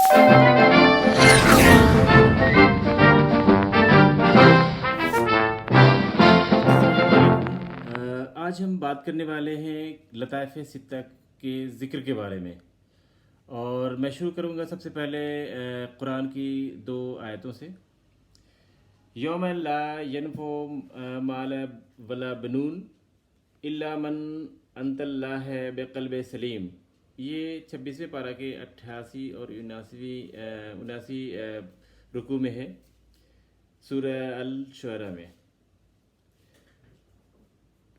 آج ہم بات کرنے والے ہیں لطائف ستہ کے ذکر کے بارے میں، اور میں شروع کروں گا سب سے پہلے قرآن کی 2 آیتوں سے۔ یوم لا ینفع مال ولا بنون الا من انت اللہ بقلب سلیم، یہ 26ویں پارہ کے 88 اور 79 رکوع میں ہے، سورہ الشعراء میں۔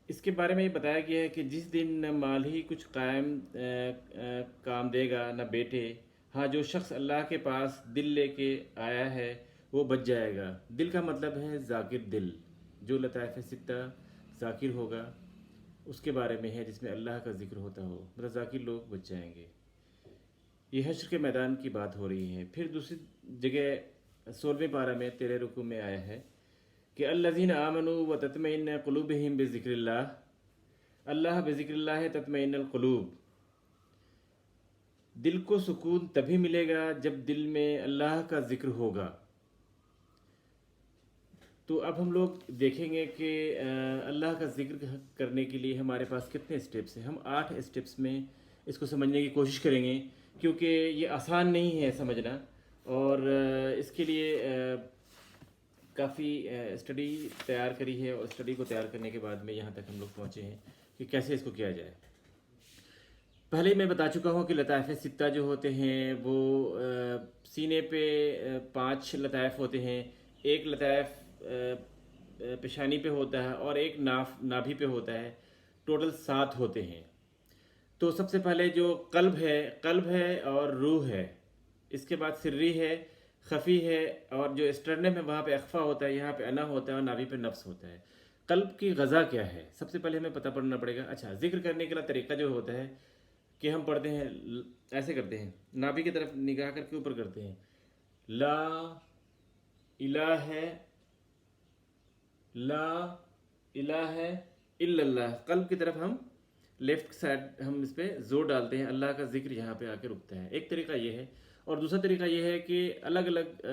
اس کے بارے میں یہ بتایا گیا ہے کہ جس دن نہ مال ہی کچھ قائم کام دے گا نہ بیٹے، ہاں جو شخص اللہ کے پاس دل لے کے آیا ہے وہ بچ جائے گا۔ دل کا مطلب ہے ذاکر دل، جو لطائف ستہ ذاکر ہوگا اس کے بارے میں ہے، جس میں اللہ کا ذکر ہوتا ہو، مطلب ذاکر لوگ بچ جائیں گے۔ یہ حشر کے میدان کی بات ہو رہی ہے۔ پھر دوسری جگہ 16ویں پارہ میں 13 رکوع میں آیا ہے کہ الذین آمنوا وتطمئن قلوبہم بذکر اللہ بذکر اللہ تطمئن القلوب، دل کو سکون تبھی ملے گا جب دل میں اللہ کا ذکر ہوگا۔ تو اب ہم لوگ دیکھیں گے کہ اللہ کا ذکر کرنے کے لیے ہمارے پاس کتنے اسٹیپس ہیں۔ ہم 8 اسٹیپس میں اس کو سمجھنے کی کوشش کریں گے، کیونکہ یہ آسان نہیں ہے سمجھنا، اور اس کے لیے کافی اسٹڈی تیار کری ہے، اور اسٹڈی کو تیار کرنے کے بعد میں یہاں تک ہم لوگ پہنچے ہیں کہ کیسے اس کو کیا جائے۔ پہلے ہی میں بتا چکا ہوں کہ لطائف ستہ جو ہوتے ہیں وہ سینے پہ 5 لطائف ہوتے ہیں، ایک لطائف پیشانی پہ ہوتا ہے اور ایک نابھی پہ ہوتا ہے، ٹوٹل 7 ہوتے ہیں۔ تو سب سے پہلے جو قلب ہے اور روح ہے، اس کے بعد سری ہے، خفی ہے، اور جو اسٹرنم ہے وہاں پہ اخفا ہوتا ہے، یہاں پہ انا ہوتا ہے، اور نابھی پہ نفس ہوتا ہے۔ قلب کی غذا کیا ہے، سب سے پہلے ہمیں پتہ پڑنا پڑے گا۔ اچھا، ذکر کرنے کا طریقہ جو ہوتا ہے کہ ہم پڑھتے ہیں، ایسے کرتے ہیں، نابھی کی طرف نگاہ کر کے اوپر کرتے ہیں، لا الہ الا اللہ۔ قلب کی طرف ہم لیفٹ سائڈ ہم اس پہ زور ڈالتے ہیں، اللہ کا ذکر یہاں پہ آ کے رکتا ہے۔ ایک طریقہ یہ ہے، اور دوسرا طریقہ یہ ہے کہ الگ الگ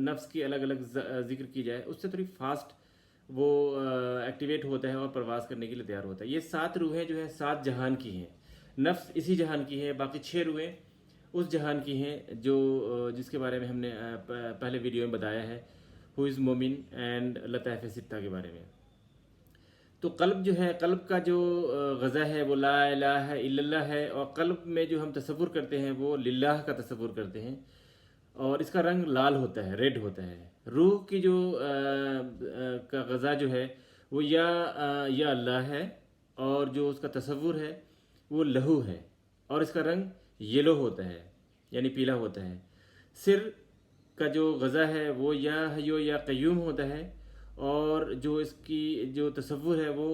نفس کی الگ الگ ذکر کی جائے، اس سے تھوڑی فاسٹ وہ ایکٹیویٹ ہوتا ہے اور پرواز کرنے کے لیے تیار ہوتا ہے۔ یہ 7 روحیں جو ہیں 7 جہان کی ہیں، نفس اسی جہان کی ہے، باقی 6 روحیں اس جہان کی ہیں جو جس کے بارے میں ہم نے پہلے ویڈیو میں بتایا ہے، ہو از مومن اینڈ لطائف ستہ کے بارے میں۔ تو قلب جو ہے، قلب کا جو غذا ہے وہ لا الہ الا اللہ ہے، اور قلب میں جو ہم تصور کرتے ہیں وہ للہ کا تصور کرتے ہیں، اور اس کا رنگ لال ہوتا ہے، ریڈ ہوتا ہے۔ روح کی جو کا غذا جو ہے وہ یا اللہ ہے، اور جو اس کا تصور ہے وہ لہو ہے، اور اس کا رنگ یلو ہوتا ہے، یعنی پیلا ہوتا ہے۔ سر کا جو غذا ہے وہ یا حیو یا قیوم ہوتا ہے، اور جو اس کی جو تصور ہے وہ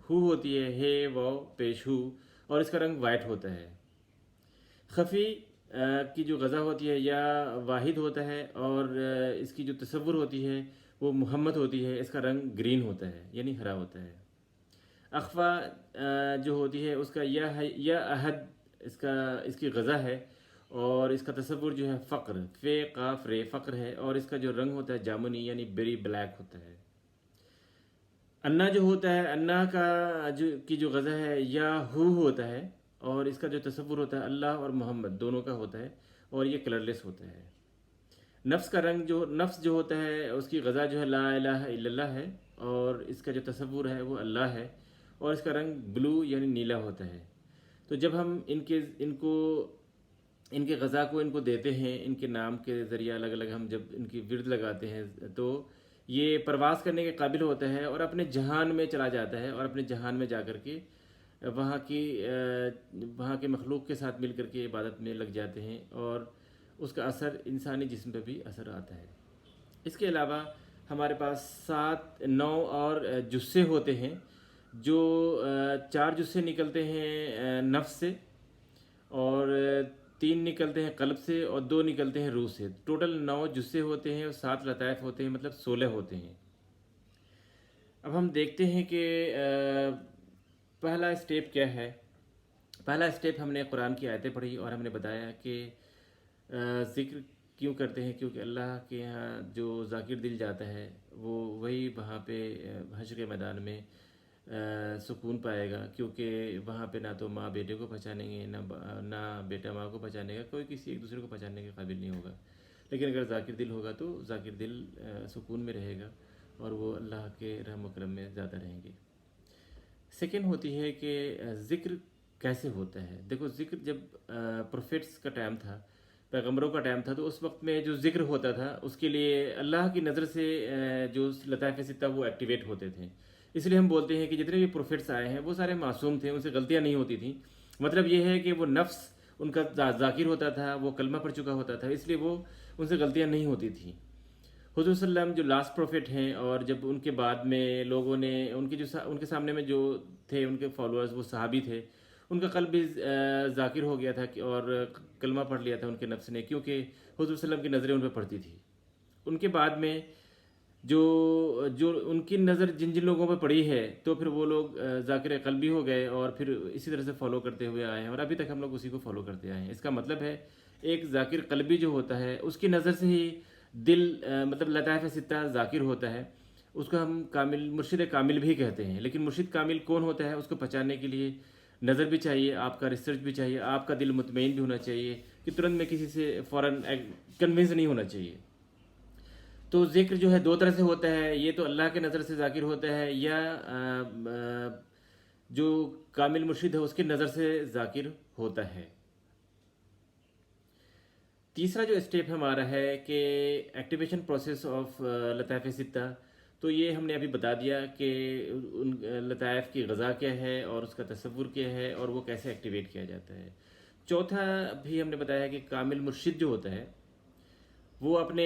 ہو ہوتی ہے، ہے وہ پیش ہو، اور اس کا رنگ وائٹ ہوتا ہے۔ خفی کی جو غذا ہوتی ہے یا واحد ہوتا ہے، اور اس کی جو تصور ہوتی ہے وہ محمد ہوتی ہے، اس کا رنگ گرین ہوتا ہے، یعنی ہرا ہوتا ہے۔ اخفا جو ہوتی ہے اس کا یا احد اس کی غذا ہے، اور اس کا تصور جو ہے فقر، فے قاف رے، فقر ہے، اور اس کا جو رنگ ہوتا ہے جامنی، یعنی بیری بلیک ہوتا ہے۔ انا جو ہوتا ہے، انا کا کی جو غذا ہے یا ہو ہوتا ہے، اور اس کا جو تصور ہوتا ہے اللہ اور محمد دونوں کا ہوتا ہے، اور یہ کلرلیس ہوتا ہے۔ نفس کا رنگ نفس جو ہوتا ہے اس کی غذا جو ہے لا الہ الا اللہ ہے، اور اس کا جو تصور ہے وہ اللہ ہے، اور اس کا رنگ بلو یعنی نیلا ہوتا ہے۔ تو جب ہم ان کے غذا کو ان کو دیتے ہیں، ان کے نام کے ذریعے الگ الگ ہم جب ان کی ورد لگاتے ہیں، تو یہ پرواز کرنے کے قابل ہوتا ہے، اور اپنے جہان میں چلا جاتا ہے، اور اپنے جہان میں جا کر کے وہاں کے مخلوق کے ساتھ مل کر کے عبادت میں لگ جاتے ہیں، اور اس کا اثر انسانی جسم پہ بھی اثر آتا ہے۔ اس کے علاوہ ہمارے پاس 9 اور جثے ہوتے ہیں، جو 4 جثے نکلتے ہیں نفس سے، اور 3 نکلتے ہیں قلب سے، اور 2 نکلتے ہیں روح سے۔ ٹوٹل 9 جثے ہوتے ہیں، اور 7 لطائف ہوتے ہیں، مطلب 16 ہوتے ہیں۔ اب ہم دیکھتے ہیں کہ پہلا اسٹیپ کیا ہے۔ پہلا اسٹیپ ہم نے قرآن کی آیتیں پڑھی، اور ہم نے بتایا کہ ذکر کیوں کرتے ہیں؟ کیونکہ اللہ کے یہاں جو ذاکر دل جاتا ہے وہ وہی وہاں پہ حشر کے میدان میں سکون پائے گا، کیونکہ وہاں پہ نہ تو ماں بیٹے کو پہچانیں گے، نہ بیٹا ماں کو پہچانے گا، کوئی کسی ایک دوسرے کو پہچاننے کے قابل نہیں ہوگا۔ لیکن اگر ذاکر دل ہوگا تو ذاکر دل سکون میں رہے گا اور وہ اللہ کے رحم و کرم میں زیادہ رہیں گے۔ سیکنڈ ہوتی ہے کہ ذکر کیسے ہوتا ہے؟ دیکھو، ذکر جب پروفیٹس کا ٹائم تھا، پیغمبروں کا ٹائم تھا، تو اس وقت میں جو ذکر ہوتا تھا اس کے لیے اللہ کی نظر سے جو لطائف ستہ وہ ایکٹیویٹ ہوتے تھے۔ اس لیے ہم بولتے ہیں کہ جتنے بھی پروفیٹس آئے ہیں وہ سارے معصوم تھے، ان سے غلطیاں نہیں ہوتی تھیں۔ مطلب یہ ہے کہ وہ نفس ان کا ذاکر ہوتا تھا، وہ کلمہ پڑھ چکا ہوتا تھا، اس لیے وہ ان سے غلطیاں نہیں ہوتی تھیں۔ حضور صلی اللہ علیہ وسلم جو لاسٹ پروفٹ ہیں، اور جب ان کے بعد میں لوگوں نے ان کے سامنے میں جو تھے ان کے فالوورز، وہ صحابی تھے، ان کا قلب بھی ذاکر ہو گیا تھا اور کلمہ پڑھ لیا تھا ان کے نفس نے، کیونکہ حضور صلی اللہ علیہ وسلم کی نظریں ان پہ پڑتی تھی۔ ان کے بعد میں جو ان کی نظر جن لوگوں پہ پڑی ہے، تو پھر وہ لوگ ذاکر قلبی ہو گئے اور پھر اسی طرح سے فالو کرتے ہوئے آئے ہیں، اور ابھی تک ہم لوگ اسی کو فالو کرتے آئے ہیں۔ اس کا مطلب ہے ایک ذاکر قلبی جو ہوتا ہے اس کی نظر سے ہی دل مطلب لطائف ستہ ذاکر ہوتا ہے، اس کو ہم کامل مرشد کامل بھی کہتے ہیں۔ لیکن مرشد کامل کون ہوتا ہے؟ اس کو پہچاننے کے لیے نظر بھی چاہیے، آپ کا ریسرچ بھی چاہیے، آپ کا دل مطمئن بھی ہونا چاہیے کہ ترنت میں کسی سے فوراً کنونس نہیں ہونا چاہیے۔ تو ذکر جو ہے دو طرح سے ہوتا ہے، یہ تو اللہ کے نظر سے ذاکر ہوتا ہے، یا جو کامل مرشد ہے اس کی نظر سے ذاکر ہوتا ہے۔ تیسرا جو اسٹیپ ہمارا ہے کہ ایکٹیویشن پروسیس آف لطائف ستہ، تو یہ ہم نے ابھی بتا دیا کہ ان لطائف کی غذا کیا ہے اور اس کا تصور کیا ہے اور وہ کیسے ایکٹیویٹ کیا جاتا ہے۔ چوتھا بھی ہم نے بتایا کہ کامل مرشد جو ہوتا ہے وہ اپنے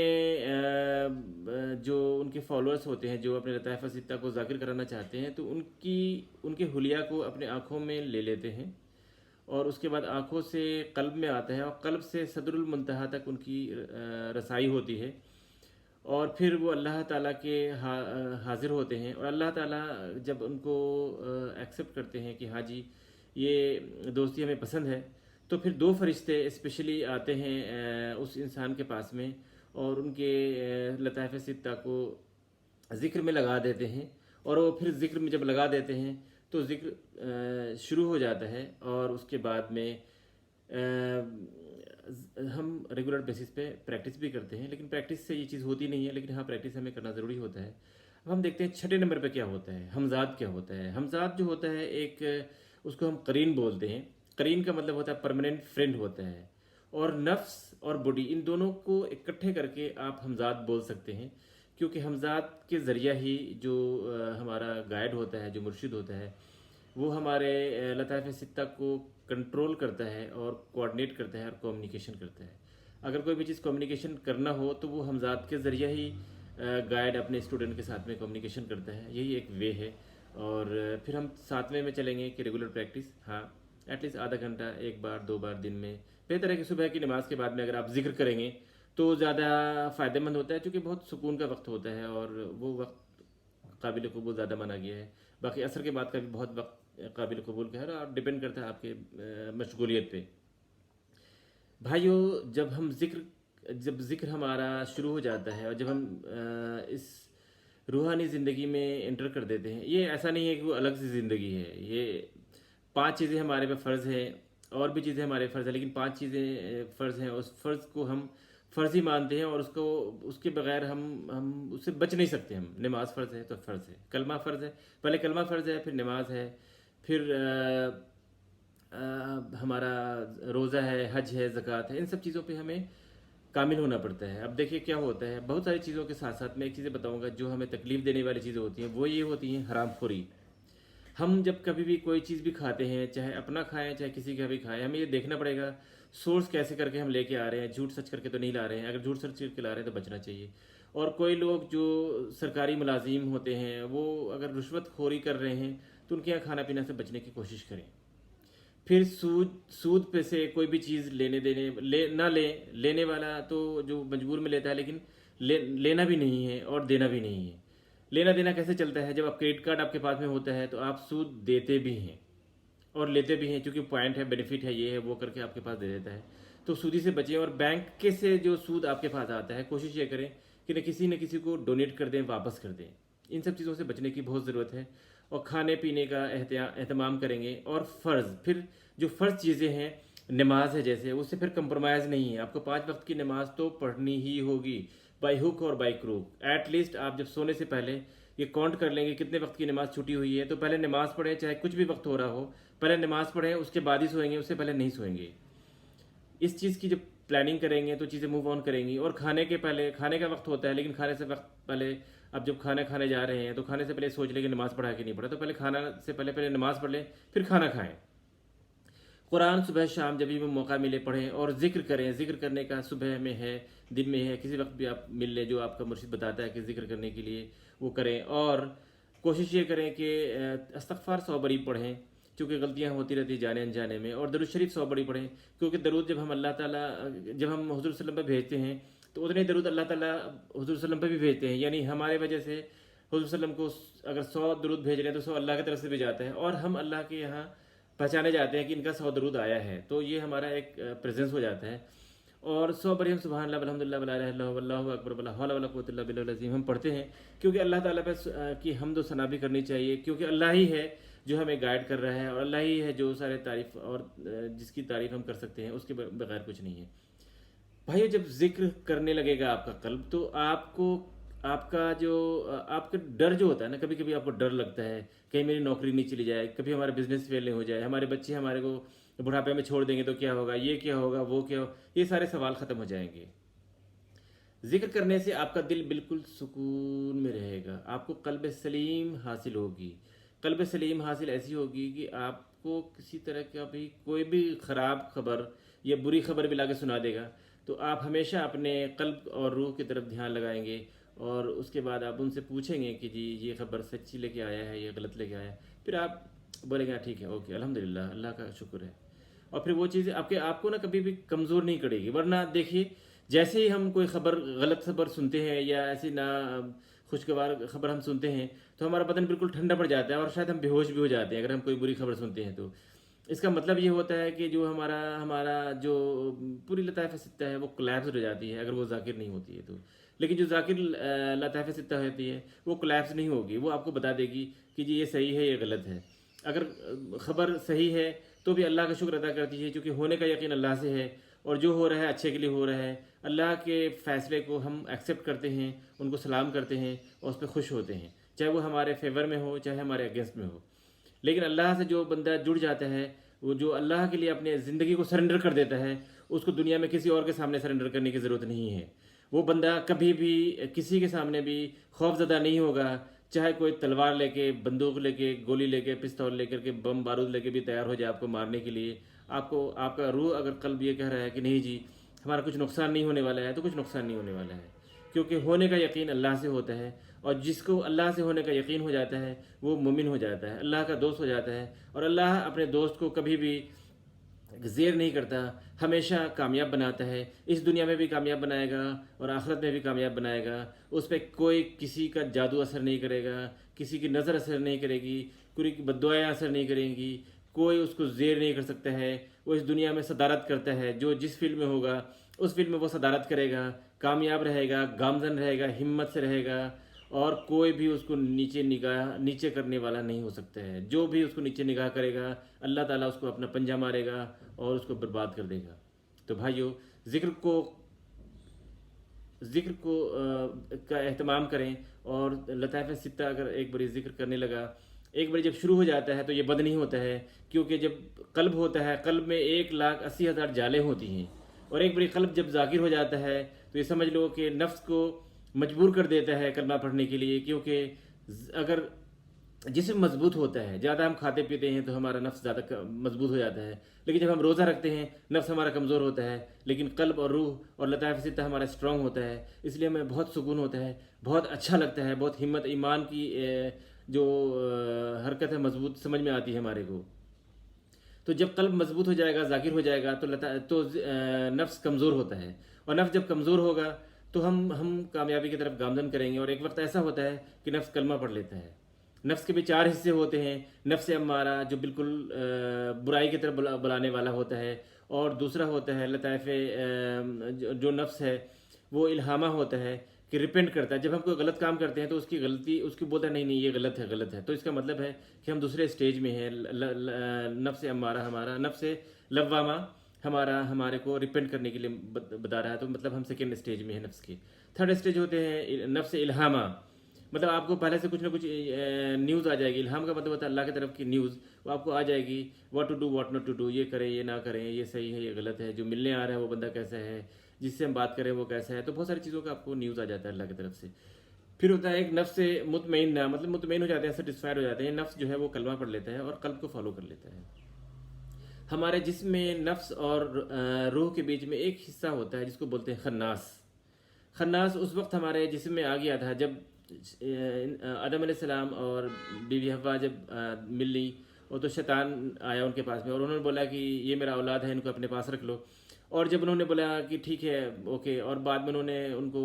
جو ان کے فالوورز ہوتے ہیں جو اپنے لطائف ستہ کو ذاکر کرانا چاہتے ہیں، تو ان کے حلیہ کو اپنے آنکھوں میں لے لیتے ہیں، اور اس کے بعد آنکھوں سے قلب میں آتا ہے، اور قلب سے صدر المنتہا تک ان کی رسائی ہوتی ہے، اور پھر وہ اللہ تعالیٰ کے حاضر ہوتے ہیں، اور اللہ تعالیٰ جب ان کو ایکسیپٹ کرتے ہیں کہ ہاں جی یہ دوستی ہمیں پسند ہے، تو پھر دو فرشتے اسپیشلی آتے ہیں اس انسان کے پاس میں، اور ان کے لطائف ستہ کو ذکر میں لگا دیتے ہیں، اور وہ پھر ذکر میں جب لگا دیتے ہیں تو ذکر شروع ہو جاتا ہے، اور اس کے بعد میں ہم ریگولر بیسس پہ پریکٹس بھی کرتے ہیں، لیکن پریکٹس سے یہ چیز ہوتی نہیں ہے، لیکن ہاں پریکٹس ہمیں کرنا ضروری ہوتا ہے۔ اب ہم دیکھتے ہیں چھٹے نمبر پہ کیا ہوتا ہے، حمزات کیا ہوتا ہے۔ حمزات جو ہوتا ہے ایک اس کو ہم قرین بولتے ہیں۔ قرین کا مطلب ہوتا ہے پرماننٹ فرینڈ ہوتا ہے، اور نفس اور باڈی ان دونوں کو اکٹھے کر کے آپ حمزات بول سکتے ہیں، کیونکہ حمزات کے ذریعہ ہی جو ہمارا گائیڈ ہوتا ہے، جو مرشد ہوتا ہے، وہ ہمارے لطائف ستہ کو کنٹرول کرتا ہے اور کوآرڈینیٹ کرتا ہے اور کمیونیکیشن کرتا ہے۔ اگر کوئی بھی چیز کمیونیکیشن کرنا ہو تو وہ حمزات کے ذریعہ ہی گائیڈ اپنے اسٹوڈنٹ کے ساتھ میں کمیونیکیشن کرتا ہے، یہی ایک وے ہے۔ اور پھر ہم ساتویں میں چلیں گے کہ ریگولر پریکٹس، ہاں ایٹ لیسٹ آدھا گھنٹہ، ایک بار دو بار دن میں، بہتر ہے کہ صبح کی نماز کے بعد میں اگر آپ ذکر کریں گے تو زیادہ فائدہ مند ہوتا ہے، چونکہ بہت سکون کا وقت ہوتا ہے اور وہ وقت قابل قبول زیادہ مانا گیا ہے۔ باقی عصر کے بعد کا بھی بہت وقت قابل قبول کا ہے، اور ڈپینڈ کرتا ہے آپ کے مشغولیت پہ۔ بھائیو، جب ذکر ہمارا شروع ہو جاتا ہے اور جب ہم اس روحانی زندگی میں انٹر کر دیتے ہیں، یہ ایسا نہیں ہے کہ وہ الگ سی زندگی ہے، یہ 5 چیزیں ہمارے پہ فرض ہیں، اور بھی چیزیں ہمارے فرض ہیں، لیکن 5 چیزیں فرض ہیں، اس فرض کو ہم فرض ہی مانتے ہیں، اور اس کے بغیر ہم اس سے بچ نہیں سکتے۔ ہم نماز فرض ہے تو فرض ہے، کلمہ فرض ہے، پہلے کلمہ فرض ہے، پھر نماز ہے، پھر ہمارا روزہ ہے، حج ہے، زکوٰۃ ہے، ان سب چیزوں پہ ہمیں کامل ہونا پڑتا ہے۔ اب دیکھیے کیا ہوتا ہے، بہت ساری چیزوں کے ساتھ ساتھ میں ایک چیزیں بتاؤں گا جو ہمیں تکلیف دینے والی چیزیں ہوتی ہیں، وہ یہ ہوتی ہیں حرام خوری۔ ہم جب کبھی بھی کوئی چیز بھی کھاتے ہیں، چاہے اپنا کھائیں چاہے کسی کا بھی کھائیں، ہمیں یہ دیکھنا پڑے گا سورس کیسے کر کے ہم لے کے آ رہے ہیں، جھوٹ سچ کر کے تو نہیں لا رہے ہیں۔ اگر جھوٹ سچ کر کے لا رہے ہیں تو بچنا چاہیے۔ اور کوئی لوگ جو سرکاری ملازم ہوتے ہیں، وہ اگر رشوت خوری کر رہے ہیں تو ان کے یہاں کھانا پینا سے بچنے کی کوشش کریں۔ پھر سود پہ سے کوئی بھی چیز لینے والا تو جو مجبور میں لیتا ہے، لیکن لینا بھی نہیں ہے اور دینا بھی نہیں ہے۔ لینا دینا کیسے چلتا ہے؟ جب آپ کریڈٹ کارڈ آپ کے پاس میں ہوتا ہے تو آپ سود دیتے بھی ہیں اور لیتے بھی ہیں، چونکہ پوائنٹ ہے، بینیفٹ ہے، یہ ہے وہ کر کے آپ کے پاس دے دیتا ہے۔ تو سودی سے بچیں، اور بینک کے سے جو سود آپ کے پاس آتا ہے کوشش یہ کریں کہ نہ کسی کو ڈونیٹ کر دیں، واپس کر دیں. ان سب چیزوں سے بچنے کی بہت ضرورت ہے. اور کھانے پینے کا اہتمام کریں گے. اور پھر جو فرض چیزیں ہیں، نماز ہے جیسے، اس سے پھر کمپرومائز نہیں ہے. آپ کو 5 وقت کی نماز تو پڑھنی ہی ہوگی، بائی ہک اور بائی کروک. ایٹ لیسٹ آپ جب سونے سے پہلے یہ کاؤنٹ کر لیں گے کتنے وقت کی نماز چھوٹی ہوئی ہے، تو پہلے نماز پڑھیں، چاہے کچھ بھی وقت ہو رہا ہو، پہلے نماز پڑھیں، اس کے بعد ہی سوئیں گے، اس سے پہلے نہیں سوئیں گے. اس چیز کی جب پلاننگ کریں گے تو چیزیں موو آن کریں گی. اور کھانے کے پہلے، کھانے کا وقت ہوتا ہے لیکن کھانے سے وقت پہلے اب جب کھانا کھانے جا رہے ہیں تو کھانے سے پہلے سوچ لیں کہ نماز پڑھا کہ نہیں پڑھا، تو پہلے کھانا سے پہلے نماز پڑھ لیں، پھر کھانا کھائیں. قرآن صبح شام جب بھی موقع ملے پڑھیں، اور ذکر کریں. ذکر کرنے کا صبح میں ہے، دن میں ہے، کسی وقت بھی آپ مل لیں جو آپ کا مرشد بتاتا ہے کہ ذکر کرنے کے لیے وہ کریں. اور کوشش یہ کریں کہ استغفار 100 باری پڑھیں، چونکہ غلطیاں ہوتی رہتی جانے انجانے میں. اور درود شریف 100 باری پڑھیں، کیونکہ درود جب ہم اللہ تعالیٰ، جب ہم حضور صلی اللہ علیہ وسلم پہ بھیجتے ہیں تو اتنے درود اللہ تعالیٰ حضور صلی اللہ علیہ وسلم پہ بھی بھیجتے ہیں. یعنی ہمارے وجہ سے حضور صلی اللہ علیہ وسلم کو اگر 100 درود بھیج رہے ہیں تو 100 اللہ کی طرف سے بھی جاتا ہے، اور ہم اللہ کے یہاں پہچانے جاتے ہیں کہ ان کا 100 درود آیا ہے. تو یہ ہمارا ایک پریزنس ہو جاتا ہے. اور 100 باری ہم سبحان اللہ والحمد للہ ولا الہ الا اللہ واللہ اکبر ولا حول ولا قوۃ الا باللہ العظیم ہم پڑھتے ہیں، کیونکہ اللہ تعالیٰ پہ کی حمد و ثنا بھی کرنی چاہیے، کیونکہ اللہ ہی ہے جو ہمیں گائیڈ کر رہا ہے، اور اللہ ہی ہے جو سارے تعریف اور جس کی تعریف ہم کر سکتے ہیں، اس کے بغیر کچھ نہیں ہے. بھائی جب ذکر کرنے لگے گا آپ کا قلب، تو آپ کا ڈر جو ہوتا ہے نا، کبھی کبھی آپ کو ڈر لگتا ہے کہیں میری نوکری نہیں چلی جائے، کبھی ہمارا بزنس فیل نہیں ہو جائے، ہمارے بچے ہمارے کو بڑھاپے میں چھوڑ دیں گے تو کیا ہوگا، یہ کیا ہوگا، وہ کیا ہوگا، یہ سارے سوال ختم ہو جائیں گے. ذکر کرنے سے آپ کا دل بالکل سکون میں رہے گا، آپ کو قلب سلیم حاصل ہوگی. قلب سلیم حاصل ایسی ہوگی کہ آپ کو کسی طرح کا بھی کوئی بھی خراب خبر یا بری خبر بھی لا کے سنا دے گا تو آپ ہمیشہ اپنے قلب اور روح کی طرف دھیان لگائیں گے، اور اس کے بعد آپ ان سے پوچھیں گے کہ جی یہ خبر سچی لے کے آیا ہے یا غلط لے کے آیا ہے. پھر آپ بولیں گے ٹھیک ہے، اوکے، الحمدللہ، اللہ کا شکر ہے. اور پھر وہ چیزیں آپ کو نا کبھی بھی کمزور نہیں کرے گی. ورنہ دیکھیے، جیسے ہی ہم کوئی خبر، غلط خبر سنتے ہیں یا ایسی نا خوشگوار خبر ہم سنتے ہیں تو ہمارا بدن بالکل ٹھنڈا پڑ جاتا ہے، اور شاید ہم بے ہوش بھی ہو جاتے ہیں اگر ہم کوئی بری خبر سنتے ہیں. تو اس کا مطلب یہ ہوتا ہے کہ جو ہمارا جو پوری لطائف ستہ ہے وہ کولیپس ہو جاتی ہے اگر وہ ذاکر نہیں ہوتی ہے تو. لیکن جو ذاکر لطائف ستہ ہوتی ہے وہ کولیپس نہیں ہوگی، وہ آپ کو بتا دے گی کہ جی یہ صحیح ہے، یہ غلط ہے. اگر خبر صحیح ہے تو بھی اللہ کا شکر ادا کرتی ہے، کیونکہ ہونے کا یقین اللہ سے ہے، اور جو ہو رہا ہے اچھے کے لیے ہو رہا ہے. اللہ کے فیصلے کو ہم ایکسیپٹ کرتے ہیں، ان کو سلام کرتے ہیں اور اس پہ خوش ہوتے ہیں، چاہے وہ ہمارے فیور میں ہو چاہے ہمارے اگینسٹ میں ہو. لیکن اللہ سے جو بندہ جڑ جاتا ہے، وہ جو اللہ کے لیے اپنے زندگی کو سرنڈر کر دیتا ہے، اس کو دنیا میں کسی اور کے سامنے سرنڈر کرنے کی ضرورت نہیں ہے. وہ بندہ کبھی بھی کسی کے سامنے بھی خوف زدہ نہیں ہوگا، چاہے کوئی تلوار لے کے، بندوق لے کے، گولی لے کے، پستول لے کر کے، بم بارود لے کے بھی تیار ہو جائے آپ کو مارنے کے لیے. آپ کا روح اگر قلب یہ کہہ رہا ہے کہ نہیں جی ہمارا کچھ نقصان نہیں ہونے والا ہے، تو کچھ نقصان نہیں ہونے والا ہے، کیونکہ ہونے کا یقین اللہ سے ہوتا ہے. اور جس کو اللہ سے ہونے کا یقین ہو جاتا ہے وہ مومن ہو جاتا ہے، اللہ کا دوست ہو جاتا ہے. اور اللہ اپنے دوست کو کبھی بھی زیر نہیں کرتا، ہمیشہ کامیاب بناتا ہے. اس دنیا میں بھی کامیاب بنائے گا اور آخرت میں بھی کامیاب بنائے گا. اس پہ کوئی کسی کا جادو اثر نہیں کرے گا، کسی کی نظر اثر نہیں کرے گی، کوئی بد دعائیں اثر نہیں کریں گی، کوئی اس کو زیر نہیں کر سکتا ہے. وہ اس دنیا میں صدارت کرتا ہے، جو جس فیلڈ میں ہوگا اس فیلڈ میں وہ صدارت کرے گا، کامیاب رہے گا، گامزن رہے گا، ہمت سے رہے گا، اور کوئی بھی اس کو نیچے کرنے والا نہیں ہو سکتا ہے. جو بھی اس کو نیچے نگاہ کرے گا اللہ تعالیٰ اس کو اپنا پنجہ مارے گا اور اس کو برباد کر دے گا. تو بھائیو، ذکر کو کا اہتمام کریں. اور لطائف ستہ اگر ایک باری ذکر کرنے لگا، ایک باری جب شروع ہو جاتا ہے تو یہ بد نہیں ہوتا ہے، کیونکہ جب قلب ہوتا ہے، قلب میں 1,80,000 جالیں ہوتی ہیں. اور ایک باری قلب جب ذاکر ہو جاتا ہے تو یہ سمجھ لو کہ نفس کو مجبور کر دیتا ہے کلمہ پڑھنے کے لیے. کیونکہ اگر جسم مضبوط ہوتا ہے، زیادہ ہم کھاتے پیتے ہیں تو ہمارا نفس زیادہ مضبوط ہو جاتا ہے، لیکن جب ہم روزہ رکھتے ہیں نفس ہمارا کمزور ہوتا ہے، لیکن قلب اور روح اور لطائف ستہ ہمارا اسٹرانگ ہوتا ہے. اس لیے ہمیں بہت سکون ہوتا ہے، بہت اچھا لگتا ہے، بہت ہمت، ایمان کی جو حرکت ہے مضبوط سمجھ میں آتی ہے ہمارے کو. تو جب قلب مضبوط ہو جائے گا، ذاکر ہو جائے گا، تو نفس کمزور ہوتا ہے. اور نفس جب کمزور ہوگا تو ہم کامیابی کی طرف گامزن کریں گے. اور ایک وقت ایسا ہوتا ہے کہ نفس کلمہ پڑھ لیتا ہے. نفس کے بھی 4 حصے ہوتے ہیں. نفس امارہ جو بالکل برائی کی طرف بلانے والا ہوتا ہے، اور دوسرا ہوتا ہے لطائف جو نفس ہے وہ الہامہ ہوتا ہے کہ ریپینٹ کرتا ہے. جب ہم کوئی غلط کام کرتے ہیں تو اس کی غلطی اس کی بولتا ہے نہیں نہیں یہ غلط ہے غلط ہے, تو اس کا مطلب ہے کہ ہم دوسرے اسٹیج میں ہیں. نفس امارہ ہمارا نفس لوامہ ہمارے کو ریپینٹ کرنے کے لیے بتا رہا ہے, تو مطلب ہم سیکنڈ اسٹیج میں ہیں نفس کے. تھرڈ اسٹیج ہوتے ہیں نفس الہامہ, مطلب آپ کو پہلے سے کچھ نہ کچھ نیوز آ جائے گی. الہام کا مطلب ہوتا ہے اللہ کی طرف کی نیوز, وہ آپ کو آ جائے گی what to do what not to do, یہ کریں یہ نہ کریں, یہ صحیح ہے یہ غلط ہے, جو ملنے آ رہا ہے وہ بندہ کیسا ہے, جس سے ہم بات کریں وہ کیسا ہے. تو بہت ساری چیزوں کا آپ کو نیوز آ جاتا ہے اللہ کی طرف سے. پھر ہوتا ہے ایک نفس مطمئنہ, مطلب مطمئن ہو جاتے ہیں, سیٹسفائڈ ہو جاتے ہیں. نفس جو ہے وہ کلمہ پڑھ لیتا ہے اور قلب کو فالو کر لیتا ہے. ہمارے جسم میں نفس اور روح کے بیچ میں ایک حصہ ہوتا ہے جس کو بولتے ہیں خناس. خناس اس وقت ہمارے جسم میں آ گیا تھا جب آدم علیہ السلام اور بیوی حوا جب مل لی, اور تو شیطان آیا ان کے پاس میں اور انہوں نے بولا کہ یہ میرا اولاد ہے, ان کو اپنے پاس رکھ لو. اور جب انہوں نے بولا کہ ٹھیک ہے اوکے, اور بعد میں انہوں نے ان کو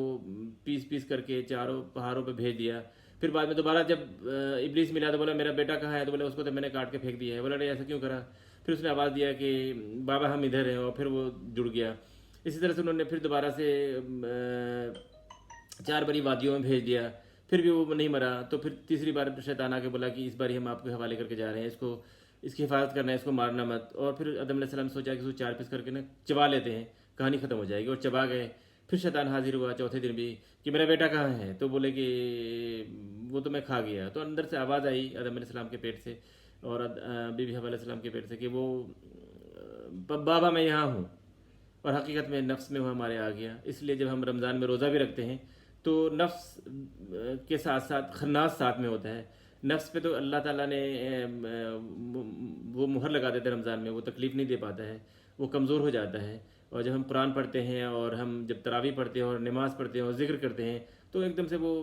پیس کر کے چاروں پہاڑوں پہ بھیج دیا. پھر بعد میں دوبارہ جب ابلیس ملا تو بولا میرا بیٹا کہاں ہے, تو بولا اس کو تو میں نے کاٹ کے پھینک دیا ہے. بولا ایسا کیوں کرا؟ پھر اس نے آواز دیا کہ بابا ہم ادھر ہیں, اور پھر وہ جڑ گیا. اسی طرح سے انہوں نے پھر دوبارہ سے 4 بڑی وادیوں میں بھیج دیا, پھر بھی وہ نہیں مرا. تو پھر تیسری بار شیطان آ کے بولا کہ اس بار ہم آپ کے حوالے کر کے جا رہے ہیں, اس کی حفاظت کرنا ہے, اس کو مارنا مت. اور پھر آدم علیہ السلام نے سوچا کہ اس کو 4 پیس کر کے نا چبا لیتے ہیں, کہانی ختم ہو جائے گی, اور چبا گئے. پھر شیطان حاضر ہوا چوتھے دن بھی کہ میرا بیٹا کہاں ہے, تو بولے کہ وہ تو میں کھا گیا. تو اندر سے آواز آئی آدم علیہ السلام کے پیٹ سے اور بی بی حوا علیہ السلام کے پیٹ سے کہ وہ بابا میں یہاں ہوں. اور حقیقت میں نفس میں وہ ہمارے آ گیا. اس لیے جب ہم رمضان میں روزہ بھی رکھتے ہیں تو نفس کے ساتھ ساتھ خناس ساتھ میں ہوتا ہے. نفس پہ تو اللہ تعالیٰ نے وہ مہر لگا دیتے ہیں رمضان میں, وہ تکلیف نہیں دے پاتا ہے, وہ کمزور ہو جاتا ہے. اور جب ہم قرآن پڑھتے ہیں اور ہم جب تراویح پڑھتے ہیں اور نماز پڑھتے ہیں اور ذکر کرتے ہیں تو ایک دم سے وہ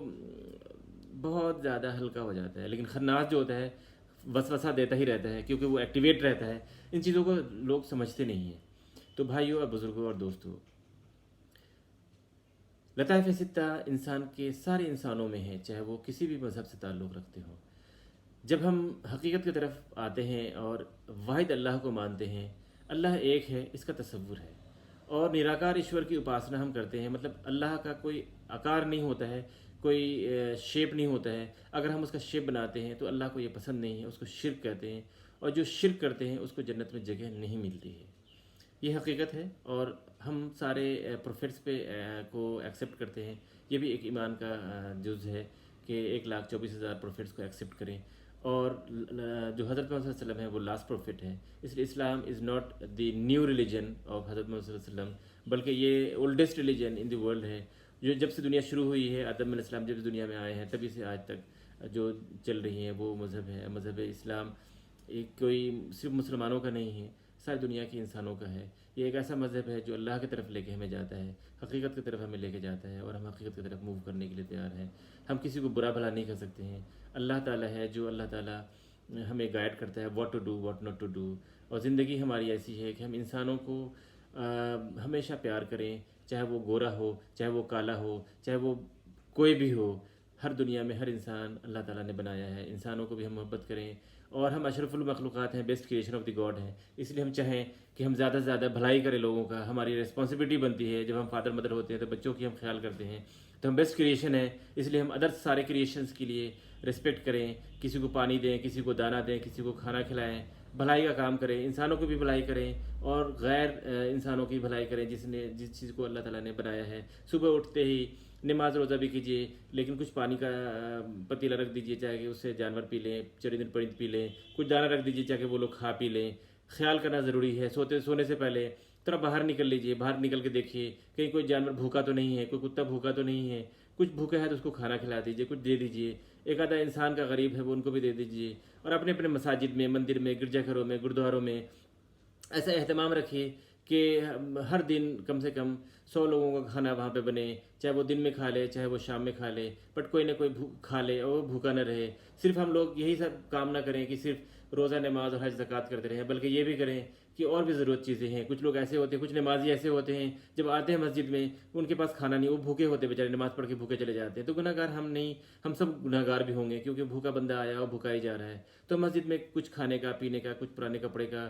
بہت زیادہ ہلکا ہو جاتا ہے. لیکن خناس جو ہوتا ہے وسوسہ دیتا ہی رہتا ہے کیونکہ وہ ایکٹیویٹ رہتا ہے. ان چیزوں کو لوگ سمجھتے نہیں ہیں. تو بھائیوں اور بزرگوں اور دوستوں, لطائف ستہ انسان کے سارے انسانوں میں ہے, چاہے وہ کسی بھی مذہب سے تعلق رکھتے ہوں. جب ہم حقیقت کی طرف آتے ہیں اور واحد اللہ کو مانتے ہیں, اللہ ایک ہے اس کا تصور ہے, اور نراکار ایشور کی اپاسنا ہم کرتے ہیں, مطلب اللہ کا کوئی آکار نہیں ہوتا ہے, کوئی شیپ نہیں ہوتا ہے. اگر ہم اس کا شیپ بناتے ہیں تو اللہ کو یہ پسند نہیں ہے, اس کو شرک کہتے ہیں, اور جو شرک کرتے ہیں اس کو جنت میں جگہ نہیں ملتی ہے. یہ حقیقت ہے, اور ہم سارے پروفیٹس پہ کو ایکسیپٹ کرتے ہیں. یہ بھی ایک ایمان کا جز ہے کہ 1,24,000 پروفیٹس کو ایکسیپٹ کریں. اور جو حضرت محمد صلی اللہ علیہ وسلم ہے وہ لاسٹ پروفٹ ہے, اس لیے Islam is not the new religion of حضرت محمد صلی اللہ علیہ وسلم, بلکہ یہ oldest religion in the world ہے. جو جب سے دنیا شروع ہوئی ہے, آدم علیہ السلام جب سے دنیا میں آئے ہیں تبھی سے آج تک جو چل رہی ہیں وہ مذہب ہے. مذہب اسلام ایک کوئی صرف مسلمانوں کا نہیں ہے, ساری دنیا کے انسانوں کا ہے. یہ ایک ایسا مذہب ہے جو اللہ کی طرف لے کے ہمیں جاتا ہے, حقیقت کی طرف ہمیں لے کے جاتا ہے, اور ہم حقیقت کی طرف موو کرنے کے لیے تیار ہیں. ہم کسی کو برا بھلا نہیں کر سکتے ہیں. اللہ تعالیٰ ہے جو اللہ تعالیٰ ہمیں گائیڈ کرتا ہے what to do what not to do. اور زندگی ہماری ایسی ہے کہ ہم انسانوں کو ہمیشہ پیار کریں, چاہے وہ گورا ہو, چاہے وہ کالا ہو, چاہے وہ کوئی بھی ہو. ہر دنیا میں ہر انسان اللہ تعالیٰ نے بنایا ہے, انسانوں کو بھی ہم محبت کریں. اور ہم اشرف المخلوقات ہیں, best creation of the God ہیں, اس لیے ہم چاہیں کہ ہم زیادہ سے زیادہ بھلائی کریں لوگوں کا. ہماری ریسپانسبلٹی بنتی ہے, جب ہم فادر مدر ہوتے ہیں تو بچوں کی ہم خیال کرتے ہیں, تو ہم بیسٹ کریشن ہیں, اس لیے ہم ادر سارے کریشنز کے لیے رسپیکٹ کریں. کسی کو پانی دیں, کسی کو دانہ دیں, کسی کو کھانا کھلائیں, بھلائی کا کام کریں, انسانوں کو بھی بھلائی کریں اور غیر انسانوں کی بھلائی کریں جس چیز کو اللہ تعالیٰ نے بنایا ہے. صبح اٹھتے ہی نماز روزہ بھی کیجیے, لیکن کچھ پانی کا پتیلا رکھ دیجیے, چاہے کہ اس سے جانور پی لیں, چرند پرند پی لیں. کچھ دانہ رکھ دیجیے چاہے کہ وہ لوگ کھا پی لیں. خیال کرنا ضروری ہے. سونے سے پہلے تھوڑا باہر نکل لیجیے, باہر نکل کے دیکھیے کہیں کوئی جانور بھوکا تو نہیں ہے, کوئی کتا بھوکا تو نہیں ہے. کچھ بھوکا ہے تو اس کو کھانا کھلا دیجیے, کچھ دے دیجیے. ایک آدھا انسان کا غریب ہے وہ ان کو بھی دے دیجیے. اور اپنے اپنے مساجد میں, مندر میں, گرجا گھروں میں, گردواروں میں ایسا اہتمام رکھیے کہ ہر دن کم سے کم 100 لوگوں کا کھانا وہاں پہ بنے, چاہے وہ دن میں کھا لے چاہے وہ شام میں کھا لے, بٹ کوئی نہ کوئی کھا لے اور وہ بھوکا نہ رہے. صرف ہم لوگ یہی سب کام نہ کریں کہ صرف روزہ نماز اور حج زکوٰۃ کرتے رہیں, بلکہ یہ بھی کریں کہ اور بھی ضرورت چیزیں ہیں. کچھ لوگ ایسے ہوتے ہیں, کچھ نمازی ایسے ہوتے ہیں جب آتے ہیں مسجد میں ان کے پاس کھانا نہیں, وہ بھوکے ہوتے بیچارے, نماز پڑھ کے بھوکے چلے جاتے ہیں. تو گناہ گار ہم نہیں, ہم سب گناہ گار بھی ہوں گے, کیونکہ بھوکا بندہ آیا اور بھوکا ہی جا رہا ہے. تو مسجد میں کچھ کھانے کا, پینے کا, کچھ پرانے کپڑے کا,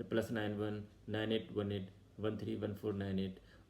+91 9818 131498।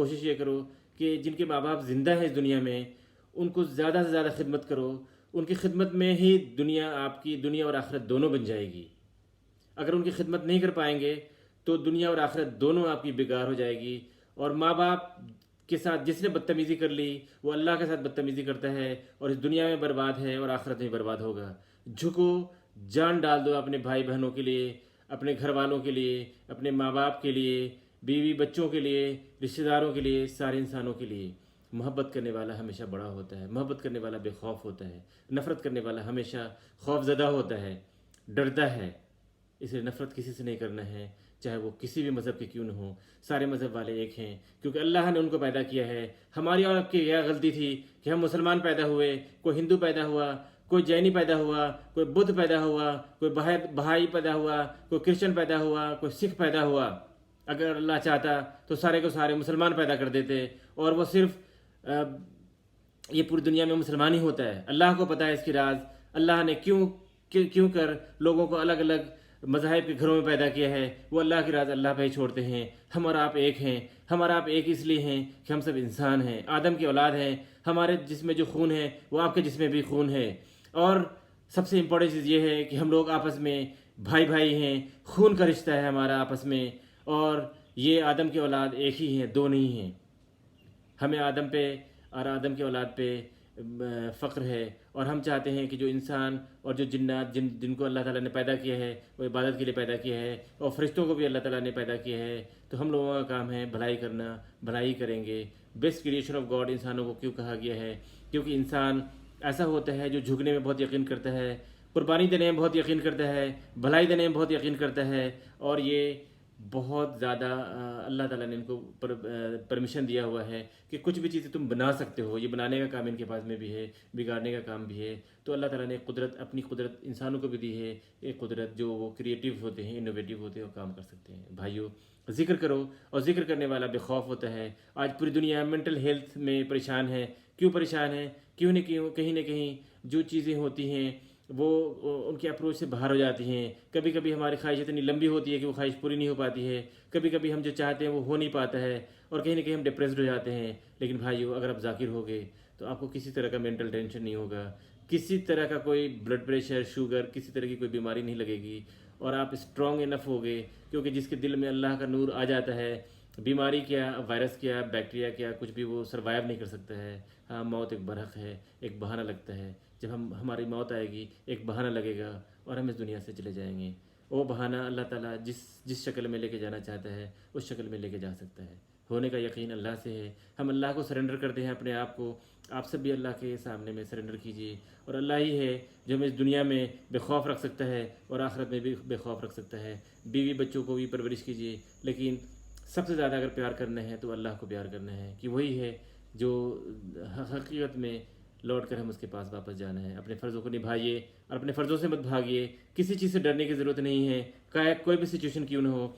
کوشش یہ کرو کہ جن کے ماں باپ زندہ ہیں اس دنیا میں ان کو زیادہ سے زیادہ خدمت کرو. ان کی خدمت میں ہی آپ کی دنیا اور آخرت دونوں بن جائے گی. اگر ان کی خدمت نہیں کر پائیں گے تو دنیا اور آخرت دونوں آپ کی بیکار ہو جائے گی. اور ماں باپ کے ساتھ جس نے بدتمیزی کر لی وہ اللہ کے ساتھ بدتمیزی کرتا ہے اور اس دنیا میں برباد ہے اور آخرت میں برباد ہوگا. جھکو، جان ڈال دو اپنے بھائی بہنوں کے لیے، اپنے گھر والوں کے لیے، اپنے ماں باپ کے لیے، بیوی بچوں کے لیے، رشتہ داروں کے لیے، سارے انسانوں کے لیے. محبت کرنے والا ہمیشہ بڑا ہوتا ہے، محبت کرنے والا بے خوف ہوتا ہے. نفرت کرنے والا ہمیشہ خوف زدہ ہوتا ہے، ڈرتا ہے. اس لیے نفرت کسی سے نہیں کرنا ہے، چاہے وہ کسی بھی مذہب کے کیوں نہ ہوں. سارے مذہب والے ایک ہیں کیونکہ اللہ نے ان کو پیدا کیا ہے. ہماری اور آپ کی یہ غلطی تھی کہ ہم مسلمان پیدا ہوئے، کوئی ہندو پیدا ہوا، کوئی جینی پیدا ہوا، کوئی بدھ پیدا ہوا، کوئی بہائی پیدا ہوا، کوئی کرسچن پیدا ہوا، کوئی سکھ پیدا ہوا. اگر اللہ چاہتا تو سارے کو سارے مسلمان پیدا کر دیتے اور وہ صرف یہ پوری دنیا میں مسلمان ہی ہوتا ہے. اللہ کو پتہ ہے اس کی راز. اللہ نے کیوں کر لوگوں کو الگ الگ مذاہب کے گھروں میں پیدا کیا ہے، وہ اللہ کی راز اللہ پہ ہی چھوڑتے ہیں. ہم اور آپ ایک ہیں. ہم اور آپ ایک اس لیے ہیں کہ ہم سب انسان ہیں، آدم کی اولاد ہیں. ہمارے جسم میں جو خون ہے وہ آپ کے جسم میں بھی خون ہے. اور سب سے امپورٹنٹ چیز یہ ہے کہ ہم لوگ آپس میں بھائی بھائی ہیں، خون کا رشتہ ہے ہمارا آپس میں. اور یہ آدم کی اولاد ایک ہی ہیں، دو نہیں ہیں. ہمیں آدم پہ اور آدم کی اولاد پہ فخر ہے اور ہم چاہتے ہیں کہ جو انسان اور جو جنات جن کو اللہ تعالیٰ نے پیدا کیا ہے وہ عبادت کے لیے پیدا کیا ہے اور فرشتوں کو بھی اللہ تعالیٰ نے پیدا کیا ہے. تو ہم لوگوں کا کام ہے بھلائی کرنا، بھلائی کریں گے. بیسٹ کریشن آف گاڈ انسانوں کو کیوں کہا گیا ہے؟ کیونکہ انسان ایسا ہوتا ہے جو جھکنے میں بہت یقین کرتا ہے، قربانی دینے میں بہت یقین کرتا ہے، بھلائی دینے میں بہت یقین کرتا ہے. اور یہ بہت زیادہ اللہ تعالیٰ نے ان کو پرمیشن دیا ہوا ہے کہ کچھ بھی چیزیں تم بنا سکتے ہو. یہ بنانے کا کام ان کے پاس میں بھی ہے، بگاڑنے کا کام بھی ہے. تو اللہ تعالیٰ نے قدرت، اپنی قدرت انسانوں کو بھی دی ہے. ایک قدرت جو وہ کریٹیو ہوتے ہیں، انوویٹیو ہوتے ہیں، وہ کام کر سکتے ہیں. بھائیو، ذکر کرو اور ذکر کرنے والا بے خوف ہوتا ہے. آج پوری دنیا مینٹل ہیلتھ میں پریشان ہے. کیوں پریشان ہے؟ کیوں کہیں نہ کہیں جو چیزیں ہوتی ہیں وہ ان کے اپروچ سے باہر ہو جاتی ہیں. کبھی کبھی ہماری خواہش اتنی لمبی ہوتی ہے کہ وہ خواہش پوری نہیں ہو پاتی ہے. کبھی کبھی ہم جو چاہتے ہیں وہ ہو نہیں پاتا ہے اور کہیں نہ کہیں ہم ڈپریسڈ ہو جاتے ہیں. لیکن بھائیو، اگر آپ ذاکر ہوگے تو آپ کو کسی طرح کا مینٹل ٹینشن نہیں ہوگا، کسی طرح کا کوئی بلڈ پریشر، شوگر، کسی طرح کی کوئی بیماری نہیں لگے گی. اور آپ اسٹرانگ انف ہوگے کیونکہ جس کے دل میں اللہ کا نور آ جاتا ہے، بیماری کیا، وائرس کیا، بیکٹیریا کیا، کچھ بھی وہ سروائیو نہیں کر سکتا ہے. ہاں، موت ایک برحق ہے، ایک بہانہ لگتا ہے. جب ہماری موت آئے گی ایک بہانہ لگے گا اور ہم اس دنیا سے چلے جائیں گے. وہ بہانہ اللہ تعالیٰ جس شکل میں لے کے جانا چاہتا ہے اس شکل میں لے کے جا سکتا ہے. ہونے کا یقین اللہ سے ہے. ہم اللہ کو سرنڈر کرتے ہیں اپنے آپ کو. آپ سب بھی اللہ کے سامنے میں سرنڈر کیجیے. اور اللہ ہی ہے جو ہمیں اس دنیا میں بے خوف رکھ سکتا ہے اور آخرت میں بھی بے خوف رکھ سکتا ہے. بیوی بچوں کو بھی پرورش کیجیے، لیکن سب سے زیادہ اگر پیار کرنا ہے تو اللہ کو پیار کرنا ہے کہ وہی ہے جو حقیقت میں لوٹ کر ہم اس کے پاس واپس جانا ہے. اپنے فرضوں کو نبھائیے اور اپنے فرضوں سے مت بھاگیے. کسی چیز سے ڈرنے کی ضرورت نہیں ہے. کوئی بھی سچویشن کیوں نہ ہو،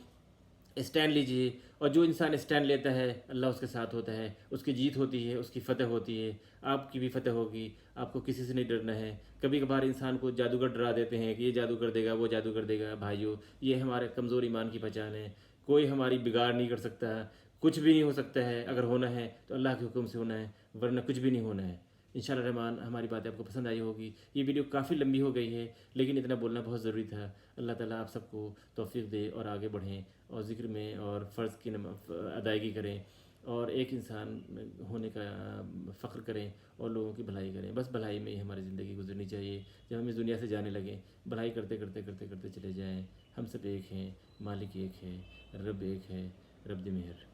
اسٹینڈ لیجیے. اور جو انسان اسٹینڈ لیتا ہے اللہ اس کے ساتھ ہوتا ہے. اس کی جیت ہوتی ہے، اس کی فتح ہوتی ہے. آپ کی بھی فتح ہوگی. آپ کو کسی سے نہیں ڈرنا ہے. کبھی کبھار انسان کو جادوگر ڈرا دیتے ہیں کہ یہ جادو کر دے گا، وہ جادو کر دے گا. بھائیو، یہ ہمارے کمزور ایمان کی پہچان ہے. کوئی ہماری بگاڑ نہیں کر سکتا، کچھ بھی نہیں ہو سکتا ہے. اگر ہونا ہے تو اللہ کے حکم سے ہونا ہے، ورنہ کچھ بھی نہیں ہونا ہے. انشاءاللہ الرحمن ہماری باتیں آپ کو پسند آئی ہوگی. یہ ویڈیو کافی لمبی ہو گئی ہے لیکن اتنا بولنا بہت ضروری تھا. اللہ تعالیٰ آپ سب کو توفیق دے اور آگے بڑھیں اور ذکر میں اور فرض کی ادائیگی کریں اور ایک انسان ہونے کا فخر کریں اور لوگوں کی بھلائی کریں. بس بھلائی میں ہی ہماری زندگی گزرنی چاہیے. جب ہم اس دنیا سے جانے لگیں بھلائی کرتے کرتے کرتے کرتے چلے جائیں. ہم سب ایک ہیں، مالک ایک ہے، رب ایک ہے، رب دی مہر.